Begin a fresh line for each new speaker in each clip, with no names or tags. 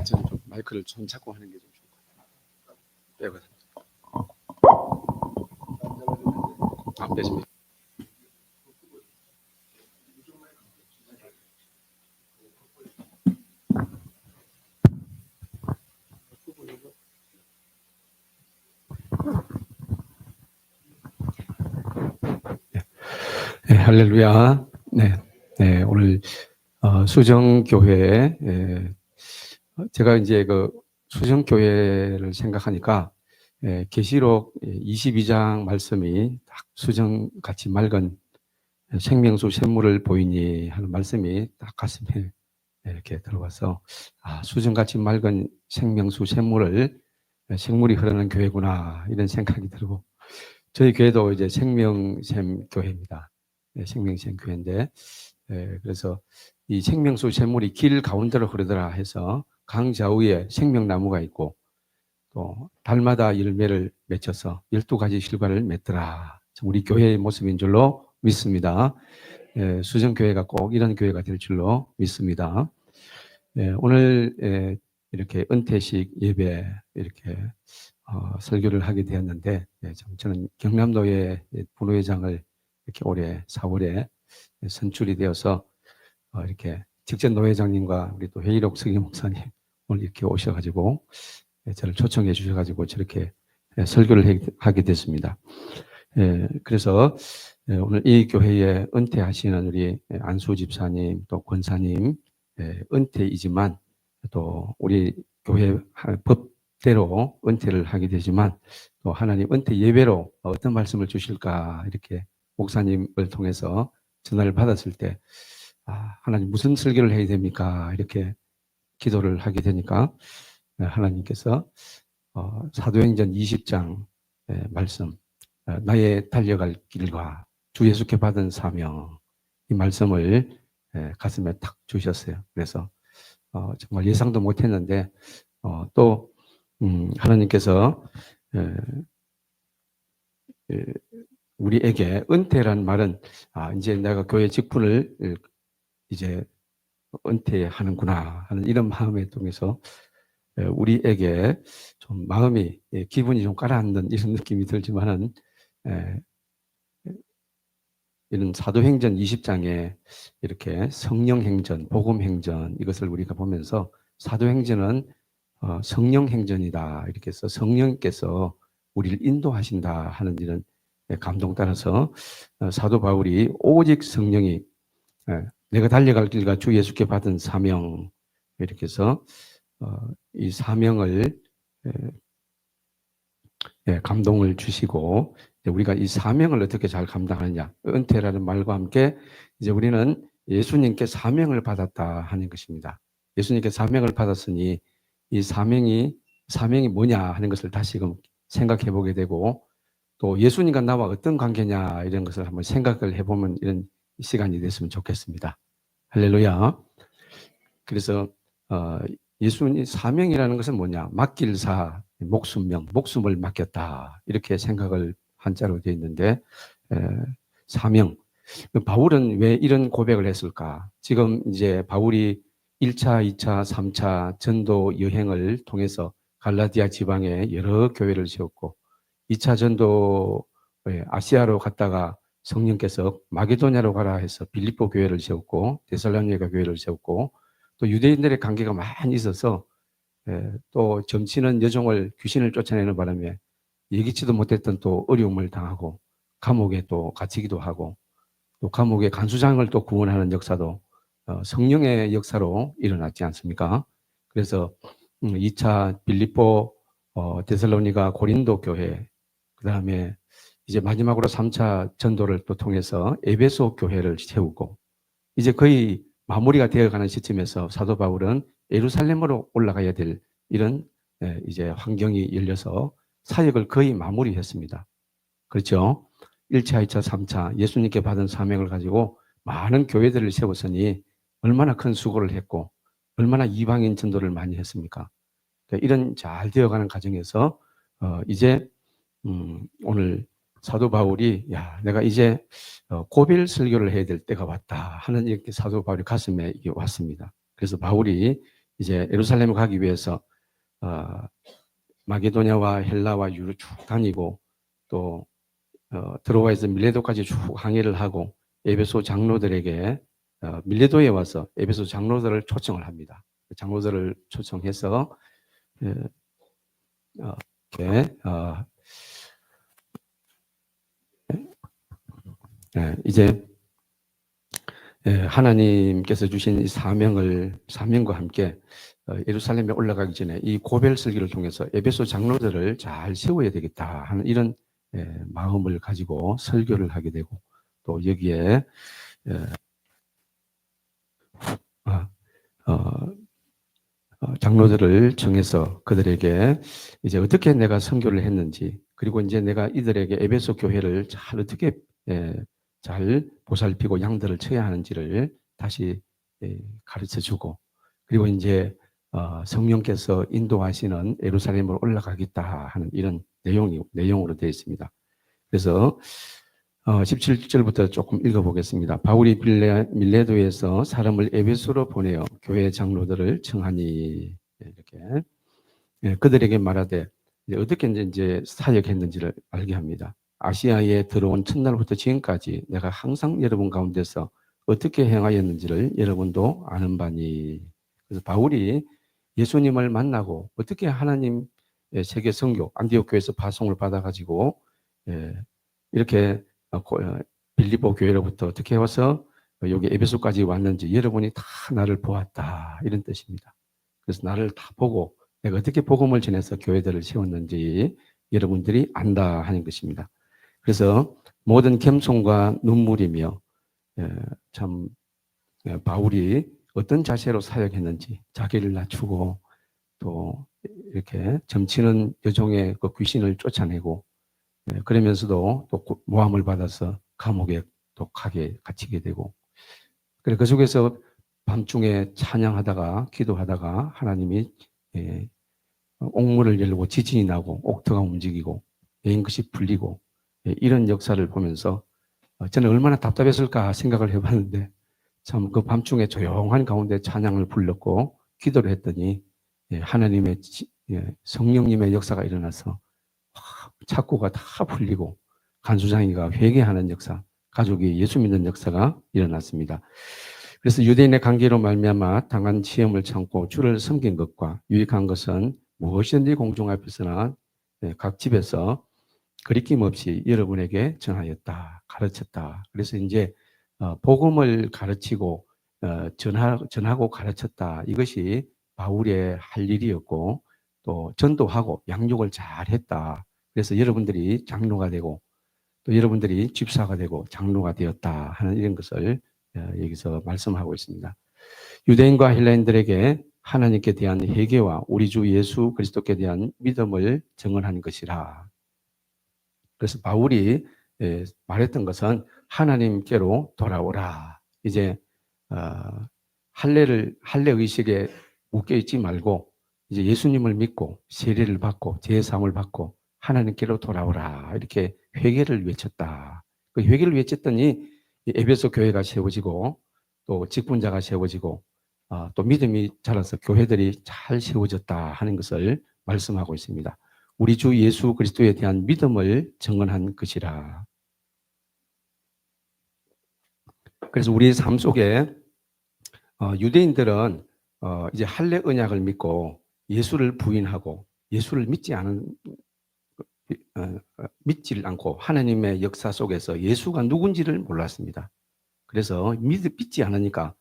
저는 좀 마이크를 손 잡고 하는 게 좀 좋을 것 같아요. 빼거든. 안 빼집니다. 네, 할렐루야. 네, 오늘 수정교회, 제가 이제 그 수정교회를 생각하니까 계시록 22장 말씀이 딱 수정같이 맑은 생명수 샘물을 보이니 하는 말씀이 딱 가슴에 이렇게 들어와서 수정같이 맑은 생명수 샘물을 생물이 흐르는 교회구나 이런 생각이 들고, 저희 교회도 이제 생명샘 교회입니다. 생명샘 교회인데, 그래서 이 생명수 샘물이 길 가운데로 흐르더라 해서 강 좌우에 생명나무가 있고 또 달마다 열매를 맺혀서 12가지 실과를 맺더라. 우리 교회의 모습인 줄로 믿습니다. 수정교회가 꼭 이런 교회가 될 줄로 믿습니다. 오늘 이렇게 은퇴식 예배 이렇게 설교를 하게 되었는데, 저는 경남도의 분회장을 이렇게 올해 4월에 선출이 되어서 이렇게 직전 노회장님과 우리 또 회의록 서기 목사님 오늘 이렇게 오셔가지고 저를 초청해 주셔가지고 저렇게 설교를 하게 됐습니다. 그래서 오늘 이 교회에 은퇴하시는 우리 안수 집사님 또 권사님, 은퇴이지만 또 우리 교회 법대로 은퇴를 하게 되지만 또 하나님 은퇴 예배로 어떤 말씀을 주실까 이렇게 목사님을 통해서 전화를 받았을 때 하나님 무슨 설교를 해야 됩니까? 이렇게 기도를 하게 되니까 하나님께서 사도행전 20장 말씀, 나의 달려갈 길과 주 예수께 받은 사명, 이 말씀을 가슴에 탁 주셨어요. 그래서 정말 예상도 못했는데 또 하나님께서 우리에게 은퇴란 말은 이제 내가 교회 직분을 이제 은퇴하는구나 하는 이런 마음에 통해서 우리에게 좀 마음이 기분이 좀 가라앉는 이런 느낌이 들지만은 이런 사도행전 20장에 이렇게 성령행전, 복음행전 이것을 우리가 보면서 사도행전은 성령행전이다 이렇게 해서 성령께서 우리를 인도하신다 하는 이런 감동 따라서 사도 바울이 오직 성령이 내가 달려갈 길과 주 예수께 받은 사명 이렇게 해서 이 사명을 감동을 주시고 우리가 이 사명을 어떻게 잘 감당하느냐, 은퇴라는 말과 함께 이제 우리는 예수님께 사명을 받았다 하는 것입니다. 예수님께 사명을 받았으니 이 사명이 뭐냐 하는 것을 다시금 생각해 보게 되고 또 예수님과 나와 어떤 관계냐 이런 것을 한번 생각을 해보면 이런 시간이 됐으면 좋겠습니다. 할렐루야. 그래서 예수님 사명이라는 것은 뭐냐? 맡길사, 목숨명, 목숨을 맡겼다 이렇게 생각을 한자로 되어 있는데 사명. 바울은 왜 이런 고백을 했을까? 지금 이제 바울이 1차, 2차, 3차 전도 여행을 통해서 갈라디아 지방에 여러 교회를 세웠고 2차 전도에 아시아로 갔다가 성령께서 마게도냐로 가라 해서 빌립보 교회를 세웠고 데살로니가 교회를 세웠고 또 유대인들의 관계가 많이 있어서 또 점치는 여종을 귀신을 쫓아내는 바람에 예기치도 못했던 또 어려움을 당하고 감옥에 또 갇히기도 하고 또 감옥의 간수장을 또 구원하는 역사도 성령의 역사로 일어났지 않습니까? 그래서 2차 빌립보, 데살로니가 고린도 교회, 그 다음에 이제 마지막으로 3차 전도를 또 통해서 에베소 교회를 세우고 이제 거의 마무리가 되어가는 시점에서 사도 바울은 예루살렘으로 올라가야 될 이런 이제 환경이 열려서 사역을 거의 마무리했습니다. 그렇죠? 1차, 2차, 3차 예수님께 받은 사명을 가지고 많은 교회들을 세웠으니 얼마나 큰 수고를 했고 얼마나 이방인 전도를 많이 했습니까? 그러니까 이런 잘 되어가는 과정에서 이제 오늘 사도 바울이 야, 내가 이제 고별 설교를 해야 될 때가 왔다 하는 이렇게 사도 바울이 가슴에 이게 왔습니다. 그래서 바울이 이제 예루살렘을 가기 위해서 마게도냐와 헬라와 유로 쭉 다니고 또 드로아에서 밀레도까지 쭉 항해를 하고 에베소 장로들에게 밀레도에 와서 에베소 장로들을 초청을 합니다. 장로들을 초청해서 이렇게 이제 하나님께서 주신 이 사명과 함께 예루살렘에 올라가기 전에 이 고별 설교를 통해서 에베소 장로들을 잘 세워야 되겠다 하는 이런 마음을 가지고 설교를 하게 되고 또 여기에 장로들을 정해서 그들에게 이제 어떻게 내가 선교를 했는지 그리고 이제 내가 이들에게 에베소 교회를 잘 어떻게 잘 보살피고 양들을 쳐야 하는지를 다시 가르쳐 주고 그리고 이제 성령께서 인도하시는 예루살렘으로 올라가겠다 하는 이런 내용으로 되어 있습니다. 그래서 17절부터 조금 읽어보겠습니다. 바울이 밀레도에서 사람을 에베소로 보내어 교회 장로들을 청하니 이렇게 그들에게 말하되 어떻게 이제 사역했는지를 알게 합니다. 아시아에 들어온 첫날부터 지금까지 내가 항상 여러분 가운데서 어떻게 행하였는지를 여러분도 아는 바니. 그래서 바울이 예수님을 만나고 어떻게 하나님의 세계 선교 안디옥 교회에서 파송을 받아가지고 이렇게 빌립보 교회로부터 어떻게 와서 여기 에베소까지 왔는지 여러분이 다 나를 보았다 이런 뜻입니다. 그래서 나를 다 보고 내가 어떻게 복음을 전해서 교회들을 세웠는지 여러분들이 안다 하는 것입니다. 그래서 모든 겸손과 눈물이며 참 바울이 어떤 자세로 사역했는지 자기를 낮추고 또 이렇게 점치는 여종의 그 귀신을 쫓아내고 그러면서도 또 모함을 받아서 감옥에 또 갇히게 되고 그 속에서 밤중에 찬양하다가 기도하다가 하나님이 옥문을 열고 지진이 나고 옥터가 움직이고 여인것이 풀리고 이런 역사를 보면서 저는 얼마나 답답했을까 생각을 해봤는데 참 그 밤중에 조용한 가운데 찬양을 불렀고 기도를 했더니 하나님의 성령님의 역사가 일어나서 착고가 다 풀리고 간수장이가 회개하는 역사, 가족이 예수 믿는 역사가 일어났습니다. 그래서 유대인의 관계로 말미암아 당한 시험을 참고 주를 섬긴 것과 유익한 것은 무엇이든지 공중 앞에서나 각 집에서 거리낌 없이 여러분에게 전하였다, 가르쳤다. 그래서 이제 복음을 가르치고 전하고 가르쳤다. 이것이 바울의 할 일이었고 또 전도하고 양육을 잘했다. 그래서 여러분들이 장로가 되고 또 여러분들이 집사가 되고 장로가 되었다 하는 이런 것을 여기서 말씀하고 있습니다. 유대인과 헬라인들에게 하나님께 대한 회개와 우리 주 예수 그리스도께 대한 믿음을 증언한 것이라. 그래서 바울이 말했던 것은 하나님께로 돌아오라. 이제 할례 의식에 묶여 있지 말고 이제 예수님을 믿고 세례를 받고 제사함을 받고 하나님께로 돌아오라. 이렇게 회개를 외쳤다. 그 회개를 외쳤더니 에베소 교회가 세워지고 또 직분자가 세워지고 또 믿음이 자라서 교회들이 잘 세워졌다 하는 것을 말씀하고 있습니다. 우리 주 예수 그리스도에 대한 믿음을 증언한 것이라. 그래서 우리 삶 속에 유대인들은 이제 할례 언약을 믿고 예수를 부인하고 예수를 믿지를 않고 하나님의 역사 속에서 예수가 누군지를 몰랐습니다. 그래서 믿지 않으니까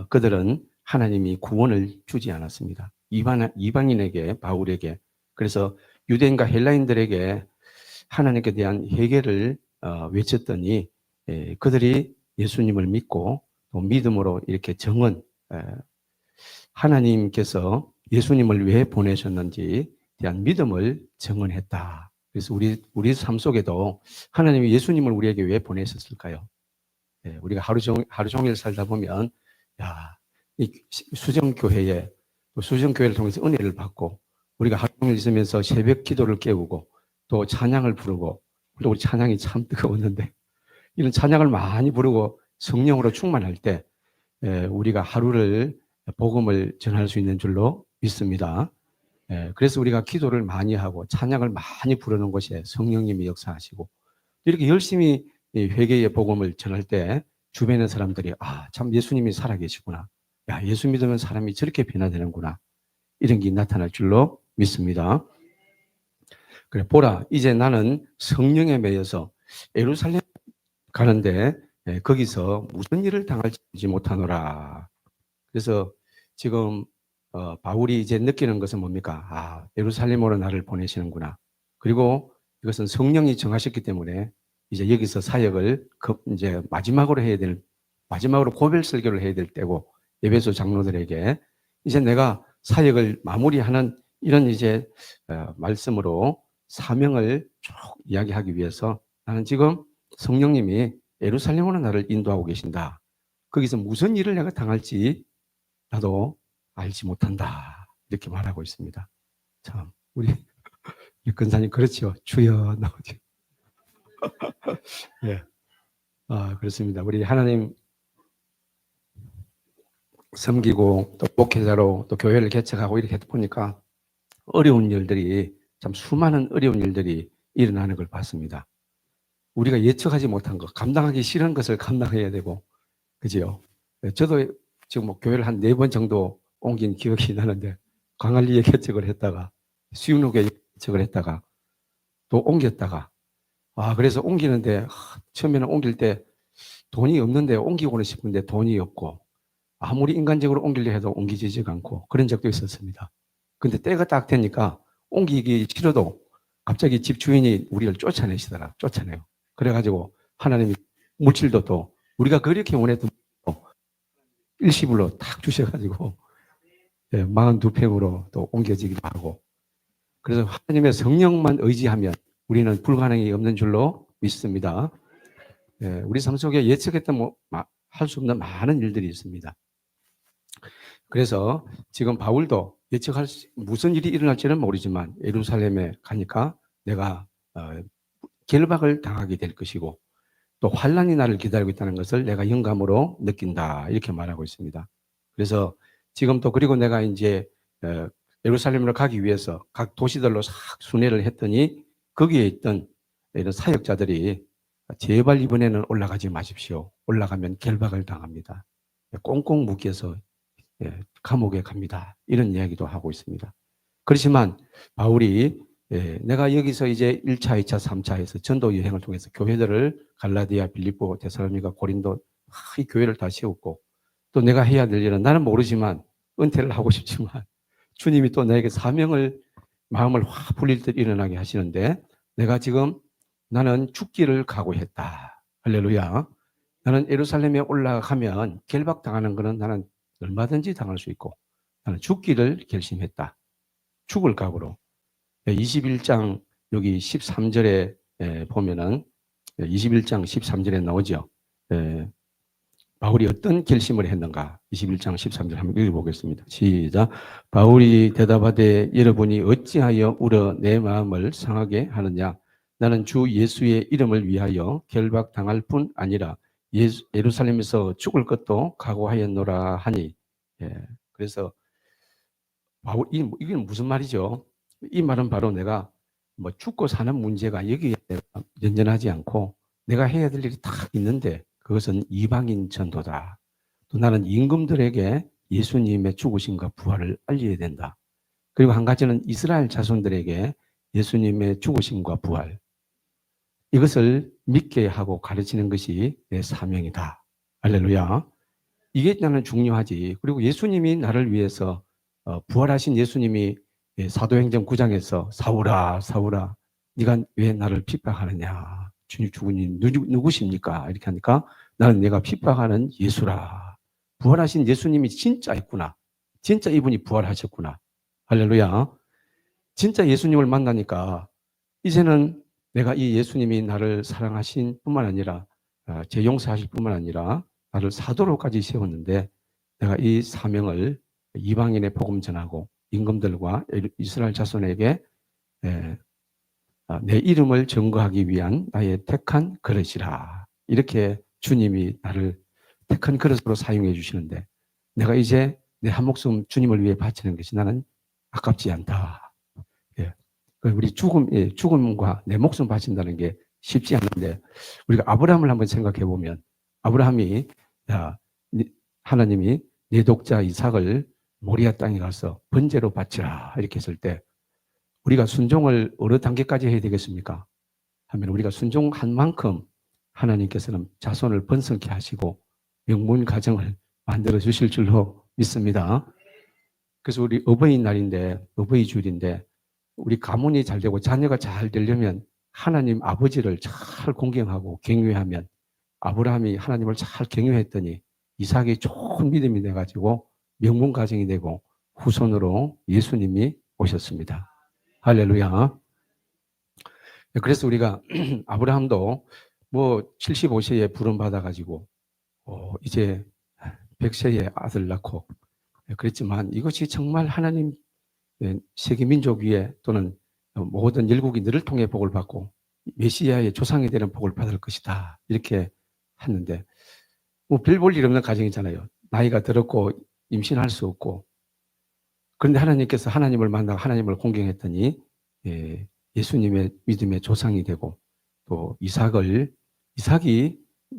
그들은 하나님이 구원을 주지 않았습니다. 이방인에게 바울에게 그래서 유대인과 헬라인들에게 하나님께 대한 회개를 외쳤더니 그들이 예수님을 믿고 또 믿음으로 이렇게 하나님께서 예수님을 왜 보내셨는지 대한 믿음을 증언했다. 그래서 우리 삶 속에도 하나님이 예수님을 우리에게 왜 보내셨을까요? 우리가 하루 종일 살다 보면 이 수정교회를 통해서 은혜를 받고 우리가 하루 종일 있으면서 새벽 기도를 깨우고 또 찬양을 부르고 우리 찬양이 참 뜨거웠는데 이런 찬양을 많이 부르고 성령으로 충만할 때 우리가 하루를 복음을 전할 수 있는 줄로 믿습니다. 그래서 우리가 기도를 많이 하고 찬양을 많이 부르는 곳에 성령님이 역사하시고 이렇게 열심히 회개의 복음을 전할 때 주변의 사람들이 참 예수님이 살아계시구나. 야, 예수 믿으면 사람이 저렇게 변화되는구나. 이런 게 나타날 줄로 믿습니다. 그래, 보라, 이제 나는 성령에 매여서 예루살렘 가는데 거기서 무슨 일을 당할지 못하노라. 그래서 지금 바울이 이제 느끼는 것은 뭡니까? 예루살렘으로 나를 보내시는구나. 그리고 이것은 성령이 정하셨기 때문에 이제 여기서 사역을 이제 마지막으로 고별 설교를 해야 될 때고 에베소 장로들에게 이제 내가 사역을 마무리하는 이런 이제 말씀으로 사명을 쭉 이야기하기 위해서 나는 지금 성령님이 예루살렘으로 나를 인도하고 계신다. 거기서 무슨 일을 내가 당할지 나도 알지 못한다. 이렇게 말하고 있습니다. 참, 우리 근사님 그렇죠. 주여 나오죠. 예. 그렇습니다. 우리 하나님 섬기고 또 목회자로 또 교회를 개척하고 이렇게 보니까 어려운 일들이 참 수많은 어려운 일들이 일어나는 걸 봤습니다. 우리가 예측하지 못한 것, 감당하기 싫은 것을 감당해야 되고, 그지요? 저도 지금 뭐 교회를 한 4번 정도 옮긴 기억이 나는데, 광안리에 개척을 했다가, 수육로에 개척을 했다가, 또 옮겼다가, 그래서 옮기는데, 처음에는 옮길 때 돈이 없는데 옮기고는 싶은데 돈이 없고, 아무리 인간적으로 옮기려 해도 옮기지지가 않고, 그런 적도 있었습니다. 근데 때가 딱 되니까 옮기기 싫어도 갑자기 집 주인이 우리를 쫓아내요. 그래가지고 하나님이 물질도 또 우리가 그렇게 원했던 일시불로 탁 주셔가지고 42평으로 또 옮겨지기도 하고, 그래서 하나님의 성령만 의지하면 우리는 불가능이 없는 줄로 믿습니다. 우리 삶 속에 예측했던 할 수 없는 많은 일들이 있습니다. 그래서 지금 바울도 무슨 일이 일어날지는 모르지만 예루살렘에 가니까 내가 결박을 당하게 될 것이고 또 환란이 나를 기다리고 있다는 것을 내가 영감으로 느낀다. 이렇게 말하고 있습니다. 그래서 지금 또 그리고 내가 이제 예루살렘으로 가기 위해서 각 도시들로 싹 순회를 했더니 거기에 있던 이런 사역자들이 제발 이번에는 올라가지 마십시오. 올라가면 결박을 당합니다. 꽁꽁 묶여서 감옥에 갑니다. 이런 이야기도 하고 있습니다. 그렇지만 바울이 내가 여기서 이제 1차, 2차, 3차에서 전도 여행을 통해서 교회들을 갈라디아, 빌립보, 데살로니가, 고린도 이 교회를 다 세웠고 또 내가 해야 될 일은 나는 모르지만 은퇴를 하고 싶지만 주님이 또 나에게 사명을 마음을 확 불릴 듯 일어나게 하시는데 내가 지금 나는 죽기를 각오했다. 할렐루야. 나는 예루살렘에 올라가면 결박당하는 것은 나는 얼마든지 당할 수 있고 나는 죽기를 결심했다. 죽을 각오로. 21장 여기 13절에 보면은 21장 13절에 나오죠. 바울이 어떤 결심을 했는가? 21장 13절 한번 읽어보겠습니다. 시작. 바울이 대답하되 여러분이 어찌하여 울어 내 마음을 상하게 하느냐? 나는 주 예수의 이름을 위하여 결박당할 뿐 아니라 예루살렘에서 죽을 것도 각오하였노라 하니. 그래서 바울 이게 무슨 말이죠? 이 말은 바로 내가 뭐 죽고 사는 문제가 여기에 연연하지 않고 내가 해야 될 일이 딱 있는데 그것은 이방인 전도다. 또 나는 임금들에게 예수님의 죽으심과 부활을 알려야 된다. 그리고 한 가지는 이스라엘 자손들에게 예수님의 죽으심과 부활 이것을 믿게 하고 가르치는 것이 내 사명이다. 할렐루야. 이게 나는 중요하지. 그리고 예수님이 나를 위해서 부활하신 예수님이 사도행전 9장에서 사울아 사울아 네가 왜 나를 핍박하느냐. 주님 주님 누구십니까? 이렇게 하니까 나는 내가 핍박하는 예수라. 부활하신 예수님이 진짜 있구나. 진짜 이분이 부활하셨구나. 할렐루야. 진짜 예수님을 만나니까 이제는 내가 이 예수님이 나를 사랑하신 뿐만 아니라 제 용서하실 뿐만 아니라 나를 사도로까지 세웠는데 내가 이 사명을 이방인의 복음 전하고 임금들과 이스라엘 자손에게 내 이름을 증거하기 위한 나의 택한 그릇이라. 이렇게 주님이 나를 택한 그릇으로 사용해 주시는데 내가 이제 내 한 목숨 주님을 위해 바치는 것이 나는 아깝지 않다. 예. 우리 죽음과 내 목숨 바친다는 게 쉽지 않은데 우리가 아브라함을 한번 생각해 보면 아브라함이 하나님이 내 독자 이삭을 모리아 땅에 가서 번제로 바치라 이렇게 했을 때 우리가 순종을 어느 단계까지 해야 되겠습니까? 하면 우리가 순종한 만큼 하나님께서는 자손을 번성케 하시고 영문 가정을 만들어 주실 줄로 믿습니다. 그래서 우리 어버이날인데 어버이 주일인데 우리 가문이 잘 되고 자녀가 잘 되려면 하나님 아버지를 잘 공경하고 경외하면 아브라함이 하나님을 잘 경외했더니 이삭이 좋은 믿음이 돼가지고 명문 가정이 되고 후손으로 예수님이 오셨습니다. 할렐루야. 그래서 우리가 아브라함도 뭐 75세에 부름 받아가지고 이제 100세에 아들 낳고 그랬지만 이것이 정말 하나님 세계 민족 위에 또는 모든 열국인들을 통해 복을 받고 메시아의 조상이 되는 복을 받을 것이다. 이렇게 했는데 뭐 별 볼 일 없는 가정이잖아요. 나이가 들었고 임신할 수 없고 그런데 하나님께서 하나님을 만나고 하나님을 공경했더니 예수님의 믿음의 조상이 되고 또 이삭이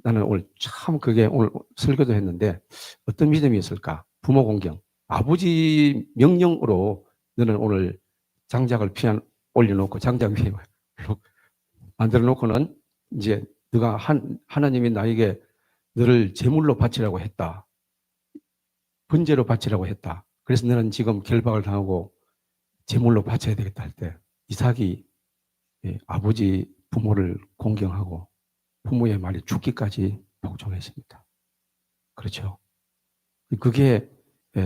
나는 오늘 참 그게 오늘 설교도 했는데 어떤 믿음이었을까? 부모 공경. 아버지 명령으로 너는 오늘 장작을 올려놓고 장작 위에 만들어 놓고는 이제 너가 하나님이 나에게 너를 제물로 바치라고 했다. 번제로 바치라고 했다. 그래서 너는 지금 결박을 당하고 제물로 바쳐야 되겠다 할 때 이삭이 아버지 부모를 공경하고 부모의 말에 죽기까지 복종했습니다. 그렇죠. 그게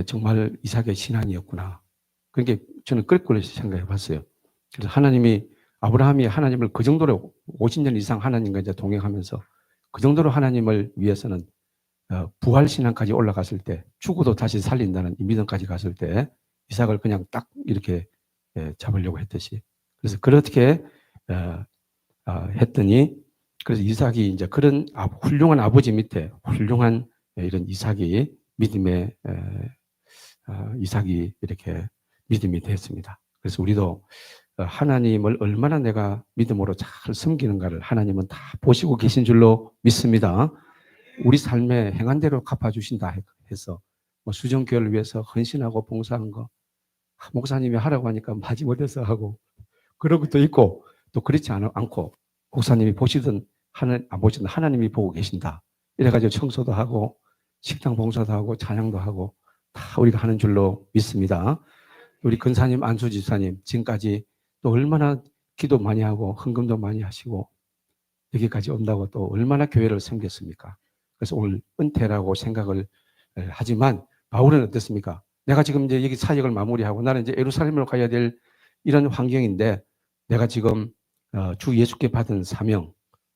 정말 이삭의 신앙이었구나. 그러니까 저는 그걸 생각해 봤어요. 그래서 아브라함이 하나님을 그 정도로 50년 이상 하나님과 이제 동행하면서 그 정도로 하나님을 위해서는 부활신앙까지 올라갔을 때 죽어도 다시 살린다는 이 믿음까지 갔을 때 이삭을 그냥 딱 이렇게 잡으려고 했듯이 그래서 그렇게 했더니 그래서 이삭이 이제 그런 훌륭한 아버지 밑에 훌륭한 이런 이삭이 믿음의 이삭이 이렇게 믿음이 됐습니다. 그래서 우리도 하나님을 얼마나 내가 믿음으로 잘 섬기는가를 하나님은 다 보시고 계신 줄로 믿습니다. 우리 삶에 행한 대로 갚아주신다 해서 뭐 수정교회를 위해서 헌신하고 봉사한 거 목사님이 하라고 하니까 마지못해서 하고 그런 것도 있고 또 그렇지 않고 목사님이 보시든 안 보시든 하나님이 보고 계신다. 이래가지고 청소도 하고 식당 봉사도 하고 찬양도 하고 다 우리가 하는 줄로 믿습니다. 우리 근사님 안수 집사님 지금까지 또 얼마나 기도 많이 하고 헌금도 많이 하시고 여기까지 온다고 또 얼마나 교회를 섬겼습니까? 그래서 오늘 은퇴라고 생각을 하지만 바울은 어떻습니까? 내가 지금 이제 여기 사역을 마무리하고 나는 이제 예루살렘으로 가야 될 이런 환경인데 내가 지금 주 예수께 받은 사명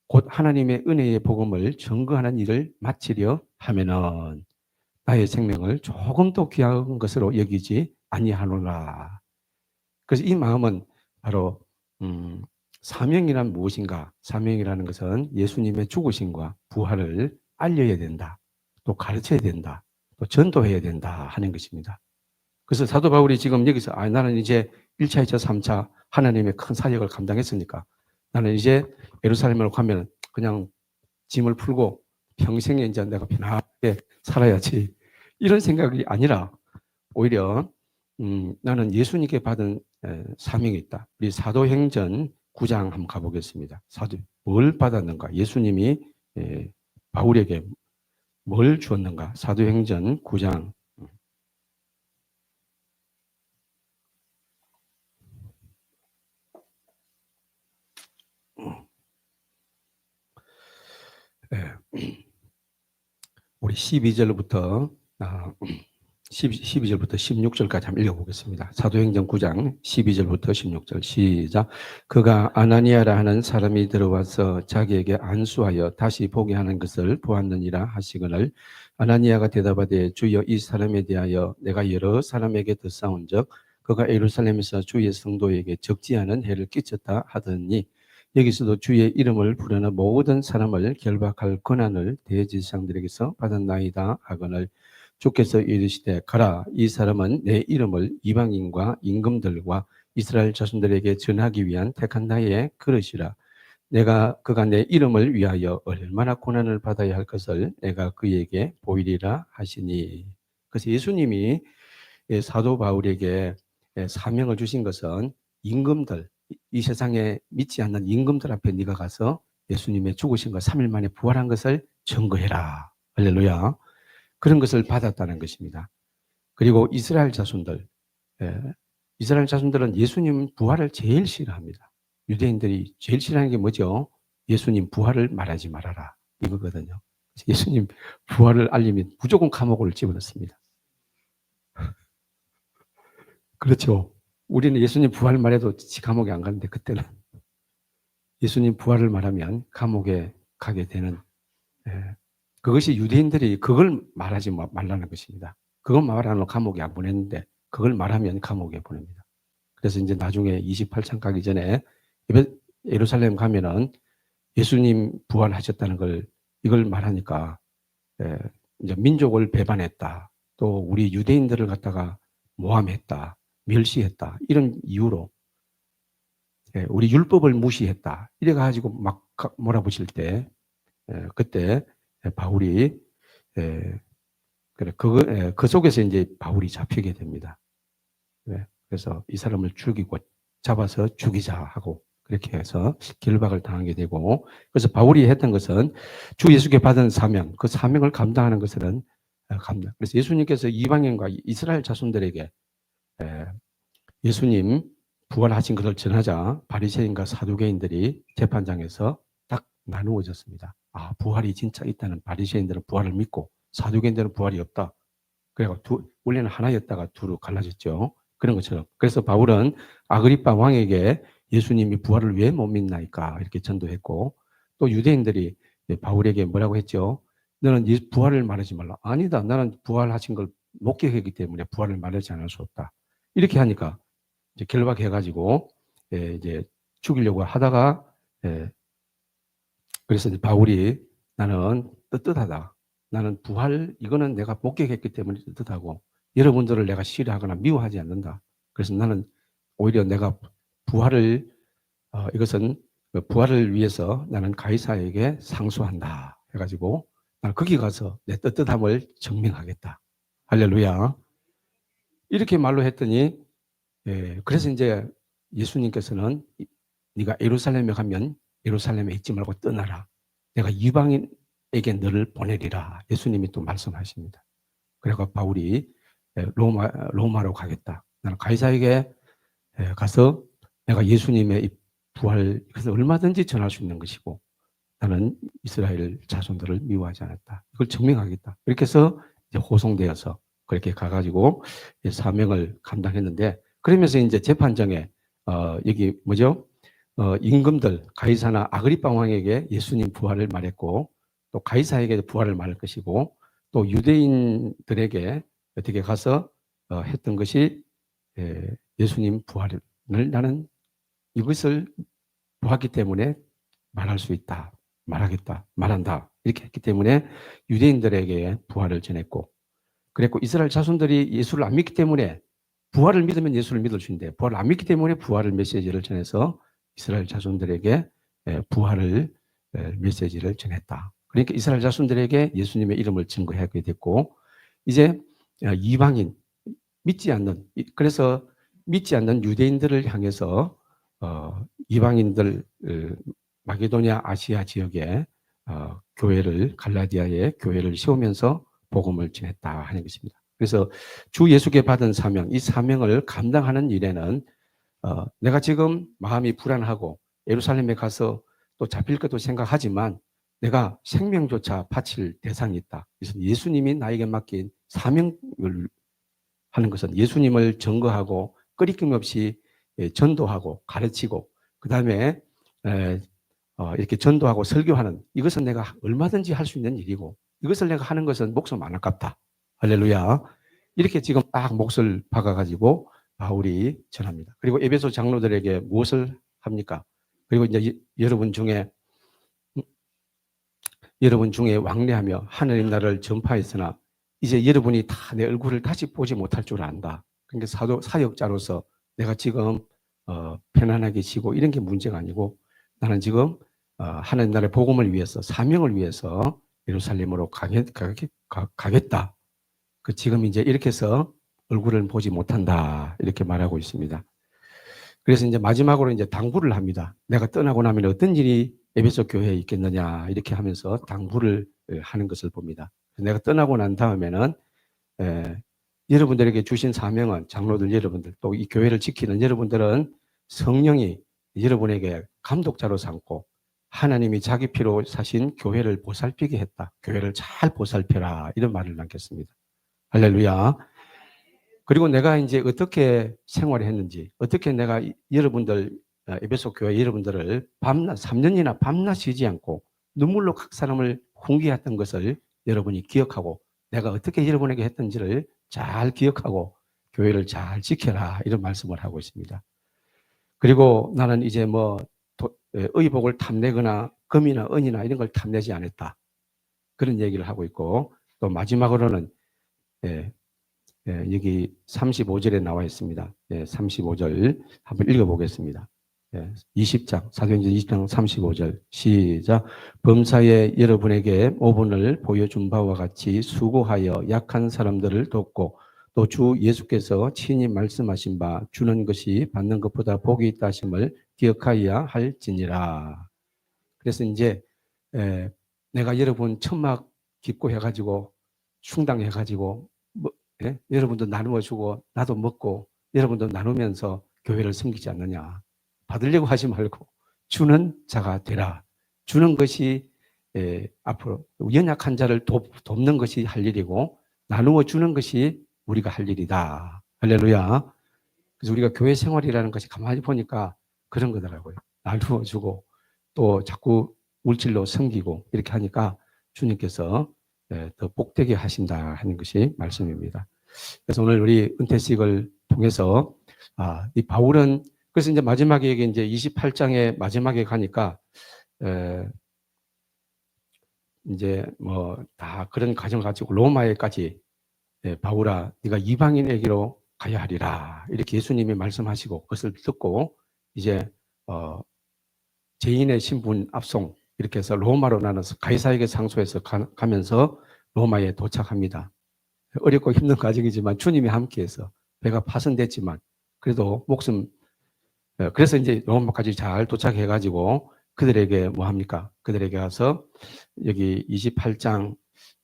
곧 하나님의 은혜의 복음을 증거하는 일을 마치려 하면은 나의 생명을 조금 더 귀한 것으로 여기지 아니하노라. 그래서 이 마음은 바로 사명이란 무엇인가? 사명이라는 것은 예수님의 죽으심과 부활을 알려야 된다. 또 가르쳐야 된다. 또 전도해야 된다 하는 것입니다. 그래서 사도 바울이 지금 여기서 나는 이제 1차, 2차, 3차 하나님의 큰 사역을 감당했으니까 나는 이제 예루살렘으로 가면 그냥 짐을 풀고 평생에 이제 내가 편하게 살아야지 이런 생각이 아니라 오히려 나는 예수님께 받은 사명이 있다. 우리 사도행전 9장 한번 가보겠습니다. 뭘 받았는가? 예수님이 바울에게 뭘 주었는가? 사도행전 9장 우리 12절부터 16절까지 한번 읽어보겠습니다. 사도행전 9장 12절부터 16절 시작. 그가 아나니아라 하는 사람이 들어와서 자기에게 안수하여 다시 보게 하는 것을 보았느니라 하시거늘 아나니아가 대답하되 주여 이 사람에 대하여 내가 여러 사람에게 듣사온즉 그가 예루살렘에서 주의 성도에게 적지 않은 해를 끼쳤다 하더니 여기서도 주의 이름을 부르는 모든 사람을 결박할 권한을 대제사장들에게서 받았나이다 하거늘 주께서 이르시되 가라 이 사람은 내 이름을 이방인과 임금들과 이스라엘 자손들에게 전하기 위한 택한 나의 그릇이라. 그가 내 이름을 위하여 얼마나 고난을 받아야 할 것을 내가 그에게 보이리라 하시니. 그래서 예수님이 사도 바울에게 사명을 주신 것은 임금들, 이 세상에 믿지 않는 임금들 앞에 네가 가서 예수님의 죽으신 것 3일 만에 부활한 것을 증거해라. 할렐루야. 그런 것을 받았다는 것입니다. 그리고 이스라엘 자손들, 이스라엘 자손들은 예수님 부활을 제일 싫어합니다. 유대인들이 제일 싫어하는 게 뭐죠? 예수님 부활을 말하지 말아라. 이거거든요. 예수님 부활을 알리면 무조건 감옥을 집어넣습니다. 그렇죠. 우리는 예수님 부활 말해도 감옥에 안 가는데 그때는 예수님 부활을 말하면 감옥에 가게 되는, 그것이 유대인들이 그걸 말하지 말라는 것입니다. 그걸 말하면 감옥에 안 보냈는데 그걸 말하면 감옥에 보냅니다. 그래서 이제 나중에 28장 가기 전에 예루살렘 가면은 예수님 부활하셨다는 걸 이걸 말하니까 이제 민족을 배반했다. 또 우리 유대인들을 갖다가 모함했다. 멸시했다. 이런 이유로 우리 율법을 무시했다. 이래가지고 막 몰아붙일 때 그때 바울이 그 속에서 이제 바울이 잡히게 됩니다. 그래서 이 사람을 죽이고 잡아서 죽이자 하고 그렇게 해서 결박을 당하게 되고, 그래서 바울이 했던 것은 주 예수께 받은 사명, 그 사명을 감당하는 것은 감당. 그래서 예수님께서 이방인과 이스라엘 자손들에게 예수님 부활하신 것을 전하자 바리새인과 사두개인들이 재판장에서 딱 나누어졌습니다. 아, 부활이 진짜 있다는 바리새인들은 부활을 믿고 사두개인들은 부활이 없다. 그래서 원래는 하나였다가 두로 갈라졌죠. 그런 것처럼. 그래서 바울은 아그리빠 왕에게 예수님이 부활을 왜 못 믿나이까 이렇게 전도했고, 또 유대인들이 바울에게 뭐라고 했죠? 너는 부활을 말하지 말라. 아니다. 나는 부활하신 걸 목격했기 때문에 부활을 말하지 않을 수 없다. 이렇게 하니까 이제 결박해가지고 이제 죽이려고 하다가 그래서 이제 바울이 나는 떳떳하다. 나는 부활 이거는 내가 목격했기 때문에 떳떳하고 여러분들을 내가 싫어하거나 미워하지 않는다. 그래서 나는 오히려 내가 부활을 이것은 부활을 위해서 나는 가이사에게 상소한다 해가지고 나는 거기 가서 내 떳떳함을 증명하겠다. 할렐루야. 이렇게 말로 했더니 그래서 이제 예수님께서는 네가 예루살렘에 가면 예루살렘에 있지 말고 떠나라. 내가 이방인에게 너를 보내리라. 예수님이 또 말씀하십니다. 그래서 바울이 로마로 가겠다. 나는 가이사에게 가서 내가 예수님의 부활, 그래서 얼마든지 전할 수 있는 것이고 나는 이스라엘 자손들을 미워하지 않았다. 이걸 증명하겠다. 이렇게 해서 이제 호송되어서 그렇게 가가지고 사명을 감당했는데, 그러면서 이제 재판정에 여기 뭐죠? 임금들 가이사나 아그리빠 왕에게 예수님 부활을 말했고 또 가이사에게 부활을 말할 것이고 또 유대인들에게 어떻게 가서 했던 것이 예수님 부활을 나는 이것을 보았기 때문에 말할 수 있다. 말하겠다. 말한다. 이렇게 했기 때문에 유대인들에게 부활을 전했고, 그랬고 이스라엘 자손들이 예수를 안 믿기 때문에 부활을 믿으면 예수를 믿을 수 있는데 부활을 안 믿기 때문에 부활을 메시지를 전해서 이스라엘 자손들에게 부활을 메시지를 전했다. 그러니까 이스라엘 자손들에게 예수님의 이름을 증거하게 됐고, 이제 이방인 믿지 않는, 그래서 믿지 않는 유대인들을 향해서 이방인들 마게도니아 아시아 지역에 교회를 갈라디아에 교회를 세우면서 복음을 전했다 하는 것입니다. 그래서 주 예수께 받은 사명, 이 사명을 감당하는 일에는 내가 지금 마음이 불안하고 예루살렘에 가서 또 잡힐 것도 생각하지만 내가 생명조차 바칠 대상이 있다. 그래서 예수님이 나에게 맡긴 사명을 하는 것은 예수님을 증거하고 끊임 없이 전도하고 가르치고 그 다음에 이렇게 전도하고 설교하는, 이것은 내가 얼마든지 할 수 있는 일이고 이것을 내가 하는 것은 목숨 안 아깝다. 할렐루야. 이렇게 지금 딱 몫을 박아가지고 바울이 전합니다. 그리고 에베소 장로들에게 무엇을 합니까? 그리고 이제 여러분 중에 왕래하며 하나님 나라를 전파했으나 이제 여러분이 다 내 얼굴을 다시 보지 못할 줄 안다. 그러니까 사역자로서 내가 지금 편안하게 쉬고 이런 게 문제가 아니고 나는 지금 하나님 나라의 복음을 위해서 사명을 위해서 예루살렘으로 가겠다. 그 지금 이제 이렇게 해서 얼굴을 보지 못한다. 이렇게 말하고 있습니다. 그래서 이제 마지막으로 이제 당부를 합니다. 내가 떠나고 나면 어떤 일이 에베소 교회에 있겠느냐 이렇게 하면서 당부를 하는 것을 봅니다. 내가 떠나고 난 다음에는 여러분들에게 주신 사명은 장로들 여러분들 또 이 교회를 지키는 여러분들은 성령이 여러분에게 감독자로 삼고 하나님이 자기 피로 사신 교회를 보살피게 했다. 교회를 잘 보살펴라 이런 말을 남겼습니다. 할렐루야. 그리고 내가 이제 어떻게 생활을 했는지, 어떻게 내가 여러분들, 에베소 교회 여러분들을 밤낮, 3년이나 밤낮 쉬지 않고 눈물로 각 사람을 훈계했던 것을 여러분이 기억하고 내가 어떻게 여러분에게 했던지를 잘 기억하고 교회를 잘 지켜라. 이런 말씀을 하고 있습니다. 그리고 나는 이제 의복을 탐내거나 금이나 은이나 이런 걸 탐내지 않았다. 그런 얘기를 하고 있고 또 마지막으로는 여기 35절에 나와 있습니다. 35절 한번 읽어보겠습니다. 20장, 사도행전 20장 35절 시작. 범사에 여러분에게 오분을 보여준 바와 같이 수고하여 약한 사람들을 돕고 또 주 예수께서 친히 말씀하신 바 주는 것이 받는 것보다 복이 있다 하심을 기억하여야 할지니라. 그래서 이제 내가 여러분 천막 깊고 해가지고 충당해가지고 여러분도 나누어 주고 나도 먹고 여러분도 나누면서 교회를 섬기지 않느냐. 받으려고 하지 말고 주는 자가 되라. 주는 것이 앞으로 연약한 자를 돕는 것이 할 일이고 나누어 주는 것이 우리가 할 일이다. 할렐루야. 그래서 우리가 교회 생활이라는 것이 가만히 보니까 그런 거더라고요. 나누어 주고 또 자꾸 물질로 섬기고 이렇게 하니까 주님께서 더 복되게 하신다 하는 것이 말씀입니다. 그래서 오늘 우리 은퇴식을 통해서 이 바울은 그래서 이제 마지막에 이제 28장의 마지막에 가니까 이제 다 그런 과정 가지고 로마에까지 바울아 네가 이방인에게로 가야 하리라 이렇게 예수님이 말씀하시고 그것을 듣고 이제 죄인의 신분 압송 이렇게 해서 로마로 나눠서 가이사에게 상소해서 가면서 로마에 도착합니다. 어렵고 힘든 과정이지만 주님이 함께해서 배가 파손됐지만 그래도 그래서 이제 로마까지 잘 도착해가지고 그들에게 뭐 합니까? 그들에게 가서 여기 28장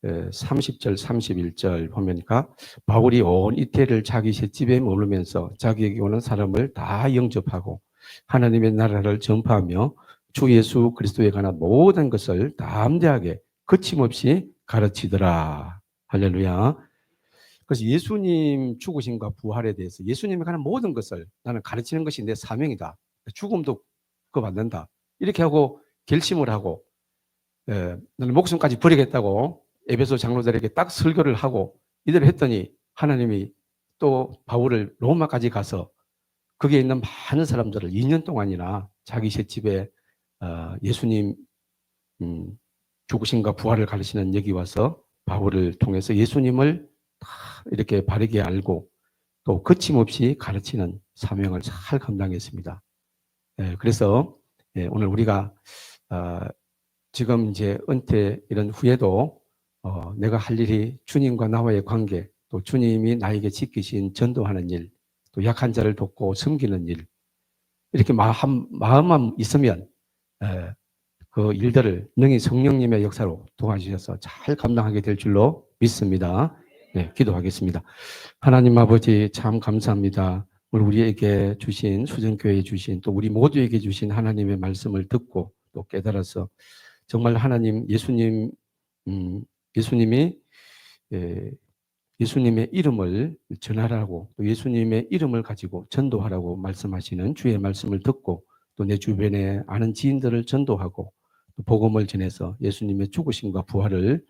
30절 31절 보면니까 바울이 온 이태를 자기 셋집에 머물면서 자기에게 오는 사람을 다 영접하고 하나님의 나라를 전파하며 주 예수 그리스도에 관한 모든 것을 담대하게 거침없이 가르치더라. 할렐루야. 그래서 예수님 죽으심과 부활에 대해서 예수님에 관한 모든 것을 나는 가르치는 것이 내 사명이다. 죽음도 그거 받는다. 이렇게 하고 결심을 하고 나는 목숨까지 버리겠다고 에베소 장로들에게 딱 설교를 하고 이대로 했더니 하나님이 또 바울을 로마까지 가서 거기에 있는 많은 사람들을 2년 동안이나 자기 셋집에 예수님 죽으심과 부활을 가르치는 여기 와서 바울을 통해서 예수님을 다 이렇게 바르게 알고 또 거침없이 가르치는 사명을 잘 감당했습니다. 그래서 오늘 우리가 지금 이제 은퇴 이런 후에도 내가 할 일이 주님과 나와의 관계 또 주님이 나에게 지키신 전도하는 일 또 약한 자를 돕고 섬기는 일 이렇게 마음만 있으면 그 일들을 능히 성령님의 역사로 도와주셔서 잘 감당하게 될 줄로 믿습니다. 네, 기도하겠습니다. 하나님 아버지 참 감사합니다. 오늘 우리에게 주신 수정교회에 주신 또 우리 모두에게 주신 하나님의 말씀을 듣고 또 깨달아서 정말 하나님 예수님이 예수님의 이름을 전하라고 또 예수님의 이름을 가지고 전도하라고 말씀하시는 주의 말씀을 듣고 또 내 주변에 아는 지인들을 전도하고 또 복음을 전해서 예수님의 죽으심과 부활을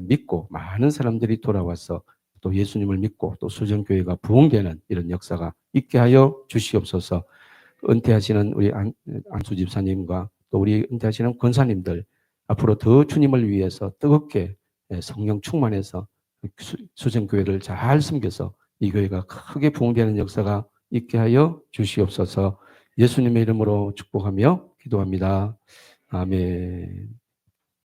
믿고 많은 사람들이 돌아와서 또 예수님을 믿고 또 수정교회가 부흥되는 이런 역사가 있게 하여 주시옵소서. 은퇴하시는 우리 안수 집사님과 또 우리 은퇴하시는 권사님들 앞으로 더 주님을 위해서 뜨겁게 성령 충만해서 수정교회를 잘 섬겨서 이 교회가 크게 부흥되는 역사가 있게 하여 주시옵소서. 예수님의 이름으로 축복하며 기도합니다. 아멘.